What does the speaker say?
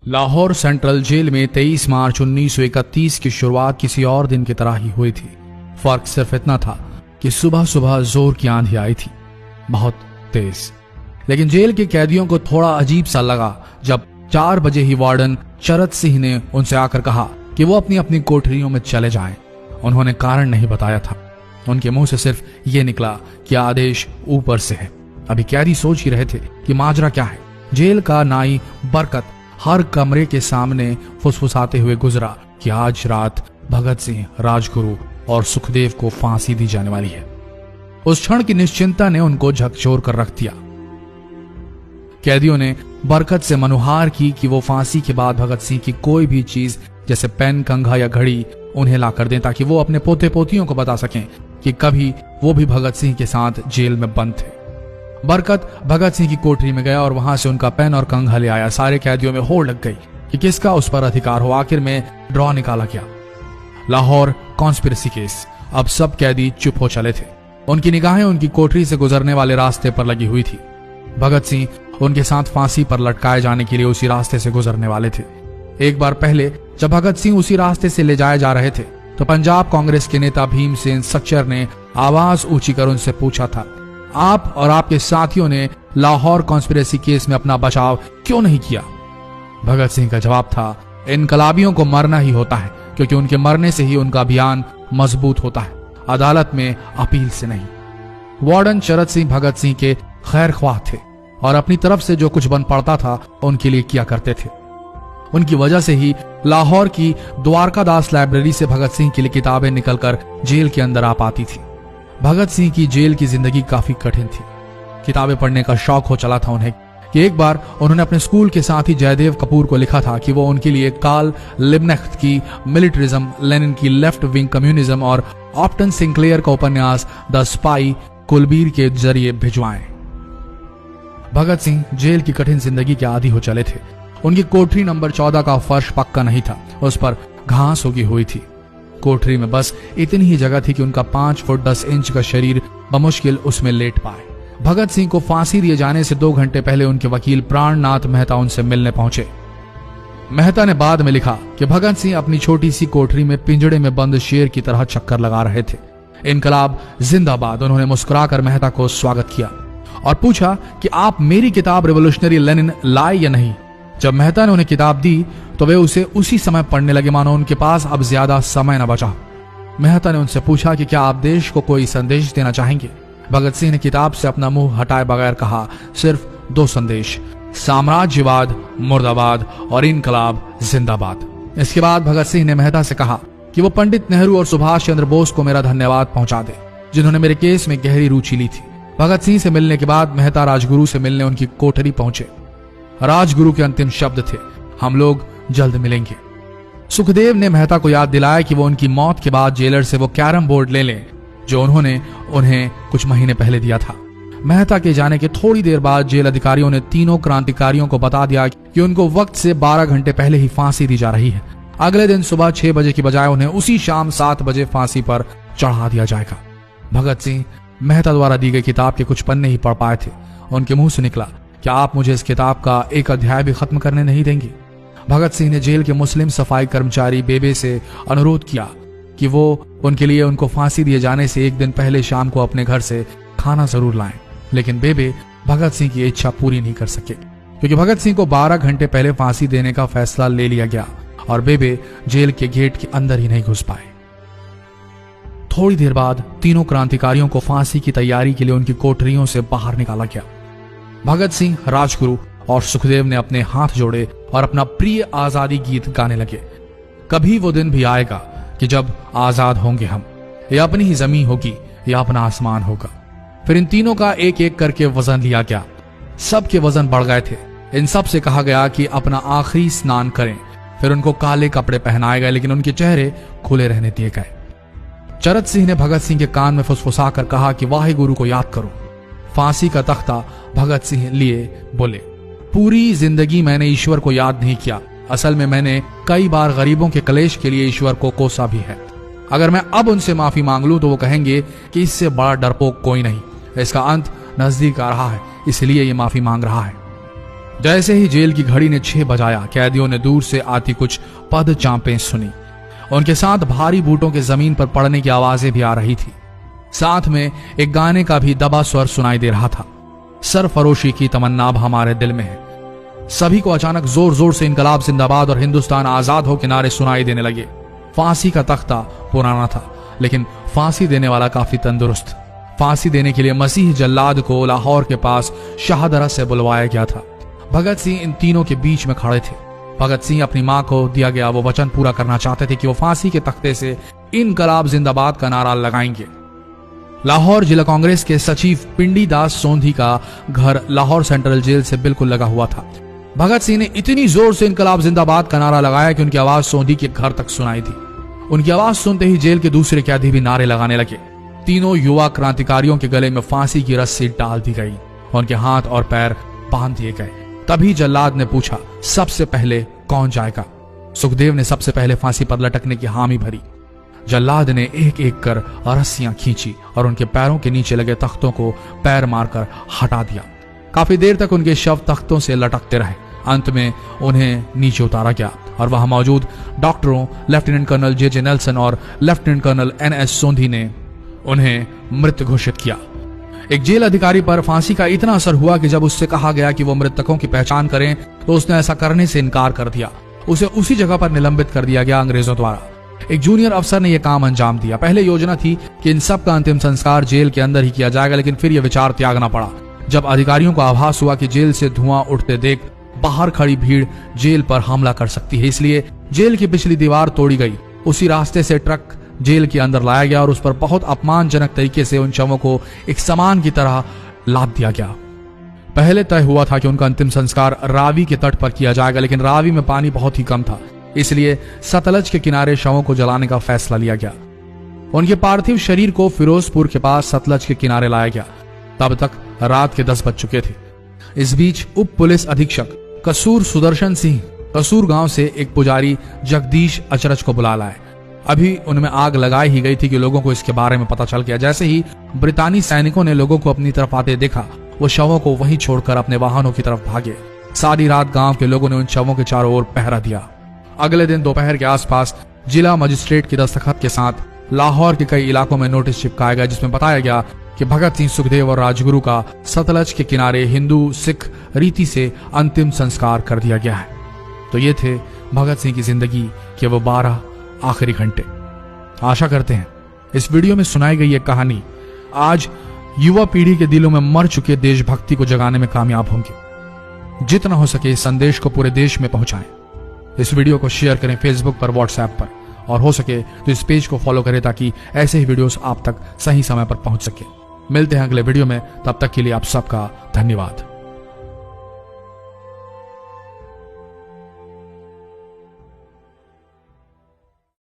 Lahore central jail में 23 मार्च 1931 की शुरुआत किसी और दिन की तरह ही हुई थी। फर्क सिर्फ इतना था कि सुबह सुबह जोर की आंधी आई थी, बहुत तेज। लेकिन जेल के कैदियों को थोड़ा अजीब सा लगा जब 4 बजे ही वार्डन चरत सिंह ने उनसे आकर कहा कि वो अपनी अपनी कोठरियों में चले जाएं। उन्होंने कारण नहीं बताया था। उनके मुंह से सिर्फ ये निकला कि आदेश ऊपर से है। अभी कैदी सोच ही रहे थे कि माजरा क्या है। जेल का नाई बरकत हर कमरे के सामने फुसफुसाते हुए गुजरा कि आज रात भगत सिंह, राजगुरु और सुखदेव को फांसी दी जाने वाली है। उस क्षण की निश्चिंता ने उनको झकझोर कर रख दिया। कैदियों ने बरकत से मनुहार की कि वो फांसी के बाद भगत सिंह की कोई भी चीज जैसे पेन, कंघा या घड़ी उन्हें ला कर दें ताकि वो अपने पोते पोतियों को बता सकें कि कभी वो भी भगत सिंह के साथ जेल में बंद थे। बरकत भगत सिंह की कोठरी में गया और वहां से उनका पेन और कंघा ले आया। सारे कैदियों में होड़ लग गई कि किसका उस पर अधिकार हो। आखिर में ड्रॉ निकाला गया, लाहौर कॉन्स्पिरेसी केस। अब सब कैदी चुप हो चले थे। उनकी निगाहें उनकी कोठरी से गुजरने वाले रास्ते पर लगी हुई थी। भगत सिंह उनके साथ फांसी पर लटकाए जाने के लिए उसी रास्ते से गुजरने वाले थे। एक बार पहले जब भगत सिंह उसी रास्ते से ले जाए जा रहे थे तो पंजाब कांग्रेस के नेता भीमसेन सच्चर ने आवाज ऊंची कर उनसे पूछा था, आप और आपके साथियों ने लाहौर कॉन्स्पिरेसी केस में अपना बचाव क्यों नहीं किया? भगत सिंह का जवाब था, इनकलाबियों को मरना ही होता है क्योंकि उनके मरने से ही उनका अभियान मजबूत होता है, अदालत में अपील से नहीं। वार्डन चरत सिंह भगत सिंह के खैर ख्वाह थे और अपनी तरफ से जो कुछ बन पड़ता था उनके लिए किया करते थे। उनकी वजह से ही लाहौर की द्वारकादास लाइब्रेरी से भगत सिंह के लिए किताबें निकलकर जेल के अंदर आ पाती थी। भगत सिंह की जेल की जिंदगी काफी कठिन थी। किताबें पढ़ने का शौक हो चला था उन्हें कि एक बार उन्होंने अपने स्कूल के साथी जयदेव कपूर को लिखा था कि वो उनके लिए कार्ल लिब्कनेcht की मिलिट्रिज्म, लेनिन की लेफ्ट विंग कम्युनिज्म और ऑप्टन सिंक्लेयर का उपन्यास द स्पाई कुलबीर के जरिए भिजवाएं। भगत सिंह जेल की कठिन जिंदगी के आदी हो चले थे। उनकी कोठरी नंबर 14 का फर्श पक्का नहीं था, उस पर घास उगी हुई थी। कोठरी में बस इतनी ही जगह थी कि उनका 5 फुट 10 इंच का शरीर बमुश्किल उसमें लेट पाए। भगत सिंह को फांसी दिए जाने से 2 घंटे पहले उनके वकील प्राणनाथ मेहता उनसे मिलने पहुंचे। मेहता ने बाद में लिखा कि भगत सिंह अपनी छोटी सी कोठरी में पिंजड़े में बंद शेर की तरह चक्कर लगा रहे थे। इनकलाब जिंदाबाद। उन्होंने मुस्कुराकर मेहता को स्वागत किया और पूछा कि आप मेरी किताब रिवोल्यूशनरी लेनिन लाए या नहीं। जब मेहता ने उन्हें किताब दी तो वे उसे उसी समय पढ़ने लगे मानो उनके पास अब ज्यादा समय न बचा। मेहता ने उनसे पूछा कि क्या आप देश को कोई संदेश देना चाहेंगे? भगत सिंह ने किताब से अपना मुंह हटाए बगैर कहा, सिर्फ 2 संदेश, साम्राज्यवाद मुर्दाबाद और इनकलाब जिंदाबाद। इसके बाद भगत सिंह ने मेहता से कहा कि वो पंडित नेहरू और सुभाष चंद्र बोस को मेरा धन्यवाद पहुंचा दे जिन्होंने मेरे केस में गहरी रुचि ली थी। भगत सिंह से मिलने के बाद मेहता राजगुरु से मिलने उनकी कोठरी पहुंचे। राजगुरु के अंतिम शब्द थे, हम लोग जल्द मिलेंगे। सुखदेव ने मेहता को याद दिलाया कि वो उनकी मौत के बाद जेलर से वो कैरम बोर्ड ले लें जो उन्होंने उन्हें कुछ महीने पहले दिया था। मेहता के जाने के थोड़ी देर बाद जेल अधिकारियों ने तीनों क्रांतिकारियों को बता दिया कि उनको वक्त से 12 घंटे पहले ही फांसी दी जा रही है। अगले दिन सुबह 6 बजे की बजाय उन्हें उसी शाम 7 बजे फांसी पर चढ़ा दिया जाएगा। भगत सिंह मेहता द्वारा दी गई किताब के कुछ पन्ने ही पढ़ पाए थे। उनके मुंह से निकला, क्या आप मुझे इस किताब का एक अध्याय भी खत्म करने नहीं देंगे? भगत सिंह ने जेल के मुस्लिम सफाई कर्मचारी बेबे से अनुरोध किया कि वो उनके लिए उनको फांसी दिए जाने से 1 दिन पहले शाम को अपने घर से खाना जरूर लाएं। लेकिन बेबे भगत सिंह की इच्छा पूरी नहीं कर सके क्योंकि भगत सिंह को 12 घंटे पहले फांसी देने का फैसला ले लिया गया और बेबे जेल के गेट के अंदर ही नहीं घुस पाए। थोड़ी देर बाद तीनों क्रांतिकारियों को फांसी की तैयारी के लिए उनकी कोठरियों से बाहर निकाला गया। भगत सिंह, राजगुरु और सुखदेव ने अपने हाथ जोड़े और अपना प्रिय आजादी गीत गाने लगे। कभी वो दिन भी आएगा कि जब आजाद होंगे हम, या अपनी ही जमीन होगी या अपना आसमान होगा। फिर इन तीनों का एक एक करके वजन लिया गया। सबके वजन बढ़ गए थे। इन सब से कहा गया कि अपना आखिरी स्नान करें। फिर उनको काले कपड़े पहनाए गए लेकिन उनके चेहरे खुले रहने दिए गए। चरत सिंह ने भगत सिंह के कान में फुसफुसा कर कहा कि वाहे गुरु को याद करो। फांसी का तख्ता भगत सिंह लिए बोले, पूरी जिंदगी मैंने ईश्वर को याद नहीं किया। असल में मैंने कई बार गरीबों के कलेश के लिए ईश्वर को कोसा भी है। अगर मैं अब उनसे माफी मांग लूं तो वो कहेंगे कि इससे बड़ा डरपोक कोई नहीं। इसका अंत नजदीक आ रहा है, इसलिए ये माफी मांग रहा है। जैसे ही जेल की घड़ी ने 6 बजाया, कैदियों ने दूर से आती कुछ पद चांपें सुनी। उनके साथ भारी बूटों के जमीन पर पड़ने की आवाजें भी आ रही थी। साथ में एक गाने का भी दबा स्वर सुनाई दे रहा था, सरफरोशी की तमन्ना अब हमारे दिल में है। सभी को अचानक जोर जोर से इनकलाब जिंदाबाद और हिंदुस्तान आजाद हो के नारे सुनाई देने लगे। फांसी का तख्ता पुराना था, लेकिन फांसी देने वाला काफी तंदुरुस्त। फांसी देने के लिए मसीह जल्लाद को लाहौर के पास शाहदरा से बुलवाया गया था। भगत सिंह इन तीनों के बीच में खड़े थे। भगत सिंह अपनी मां को दिया गया वो वचन पूरा करना चाहते थे कि वो फांसी के तख्ते से इनकलाब जिंदाबाद का नारा लगाएंगे। लाहौर जिला कांग्रेस के सचिव पिंडी दास सोंधी का घर लाहौर सेंट्रल जेल से बिल्कुल लगा हुआ था। भगत सिंह ने इतनी जोर से इनकलाब जिंदाबाद का नारा लगाया कि उनकी आवाज सोंधी के घर तक सुनाई थी। उनकी आवाज सुनते ही जेल के दूसरे कैदी भी नारे लगाने लगे। तीनों युवा क्रांतिकारियों के गले में फांसी की रस्सी डाल दी गई, उनके हाथ और पैर बांध दिए गए। तभी जल्लाद ने पूछा, सबसे पहले कौन जाएगा? सुखदेव ने सबसे पहले फांसी पर लटकने की हामी भरी। जल्लाद ने एक एक कर रस्सियां खींची और उनके पैरों के नीचे लगे तख्तों को पैर मारकर हटा दिया। काफी देर तक उनके शव तख्तों से लटकते रहे। अंत में उन्हें नीचे उतारा गया और वहां मौजूद डॉक्टरों लेफ्टिनेंट कर्नल जे नेल्सन और लेफ्टिनेंट कर्नल NS सोंधी ने उन्हें मृत घोषित किया। एक जेल अधिकारी पर फांसी का इतना असर हुआ कि जब उससे कहा गया कि वो मृतकों की पहचान करें तो उसने ऐसा करने से इनकार कर दिया। उसे उसी जगह पर निलंबित कर दिया गया अंग्रेजों द्वारा। एक जूनियर अफसर ने यह काम अंजाम दिया। पहले योजना थी कि इन सब का अंतिम संस्कार जेल के अंदर ही किया जाएगा, लेकिन फिर यह विचार त्यागना पड़ा जब अधिकारियों को आभास हुआ कि जेल से धुआं उठते देख बाहर खड़ी भीड़ जेल पर हमला कर सकती है। इसलिए जेल की पिछली दीवार तोड़ी गई। उसी रास्ते से ट्रक जेल के अंदर लाया गया और उस पर बहुत अपमानजनक तरीके से उन शवों को एक सामान की तरह लाद दिया गया। पहले तय हुआ था कि उनका अंतिम संस्कार रावी के तट पर किया जाएगा, लेकिन रावी में पानी बहुत ही कम था, इसलिए सतलज के किनारे शवों को जलाने का फैसला लिया गया। उनके पार्थिव शरीर को फिरोजपुर के पास सतलज के किनारे लाया गया। तब तक रात के 10 बज चुके थे। इस बीच उप पुलिस अधीक्षक कसूर सुदर्शन सिंह कसूर गांव से एक पुजारी जगदीश अचरज को बुला लाए। अभी उनमें आग लगाई ही गई थी कि लोगों को इसके बारे में पता चल गया। जैसे ही ब्रितानी सैनिकों ने लोगों को अपनी तरफ आते देखा, वो शवों को वहीं छोड़कर अपने वाहनों की तरफ भागे। सारी रात गांव के लोगों ने उन शवों के चारों ओर पहरा दिया। अगले दिन दोपहर के आसपास जिला मजिस्ट्रेट की दस्तखत के साथ लाहौर के कई इलाकों में नोटिस चिपकाया गया, जिसमें बताया गया कि भगत सिंह, सुखदेव और राजगुरु का सतलज के किनारे हिंदू सिख रीति से अंतिम संस्कार कर दिया गया है। तो ये थे भगत सिंह की जिंदगी के वो 12 आखिरी घंटे। आशा करते हैं इस वीडियो में सुनाई गई ये कहानी आज युवा पीढ़ी के दिलों में मर चुके देशभक्ति को जगाने में कामयाब होंगे। जितना हो सके इस संदेश को पूरे देश में पहुंचाएं। इस वीडियो को शेयर करें फेसबुक पर, व्हाट्सएप पर, और हो सके तो इस पेज को फॉलो करें ताकि ऐसे ही वीडियोस आप तक सही समय पर पहुंच सके। मिलते हैं अगले वीडियो में, तब तक के लिए आप सबका धन्यवाद।